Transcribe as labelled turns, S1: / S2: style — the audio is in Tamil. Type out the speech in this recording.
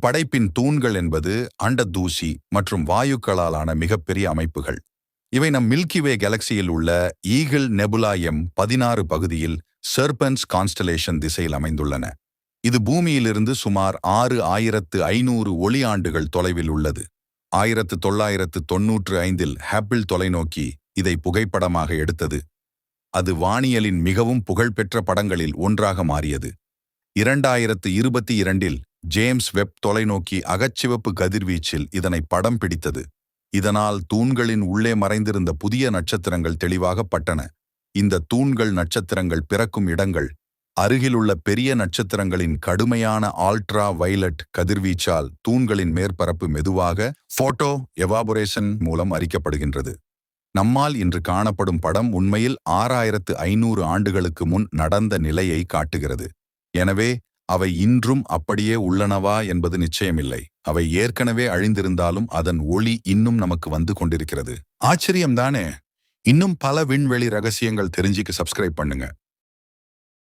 S1: படைப்பின் தூண்கள் என்பது அண்டதூசி மற்றும் வாயுக்களாலான மிகப்பெரிய அமைப்புகள். இவை நம் மில்கிவே கேலக்சியில் உள்ள ஈகிள் நெபுலா M16 பகுதியில் சர்பன்ஸ் கான்ஸ்டலேஷன் திசையில் அமைந்துள்ளன. இது பூமியிலிருந்து சுமார் 6500 ஒளியாண்டுகள் தொலைவில் உள்ளது. 1995இல் ஹப்பிள் தொலைநோக்கி இதை புகைப்படமாக எடுத்தது. அது வானியலின் மிகவும் புகழ்பெற்ற படங்களில் ஒன்றாக மாறியது. 2022இல் ஜேம்ஸ் வெப் தொலைநோக்கி அகச்சிவப்பு கதிர்வீச்சில் இதனை படம் பிடித்தது. இதனால் தூண்களின் உள்ளே மறைந்திருந்த புதிய நட்சத்திரங்கள் தெளிவாகப்பட்டன. இந்த தூண்கள் நட்சத்திரங்கள் பிறக்கும் இடங்கள். அருகிலுள்ள பெரிய நட்சத்திரங்களின் கடுமையான ஆல்ட்ரா வயலட் கதிர்வீச்சால் தூண்களின் மேற்பரப்பு மெதுவாக போட்டோ எவாபரேஷன் மூலம் அரிக்கப்படுகின்றது. நம்மால் இன்று காணப்படும் படம் உண்மையில் 6500 ஆண்டுகளுக்கு முன் நடந்த நிலையை காட்டுகிறது. எனவே அவை இன்றும் அப்படியே உள்ளனவா என்பது நிச்சயமில்லை. அவை ஏற்கனவே அழிந்திருந்தாலும் அதன் ஒளி இன்னும் நமக்கு வந்து கொண்டிருக்கிறது. ஆச்சரியம்தானே? இன்னும் பல விண்வெளி ரகசியங்கள் தெரிஞ்சுக்க சப்ஸ்கிரைப் பண்ணுங்க.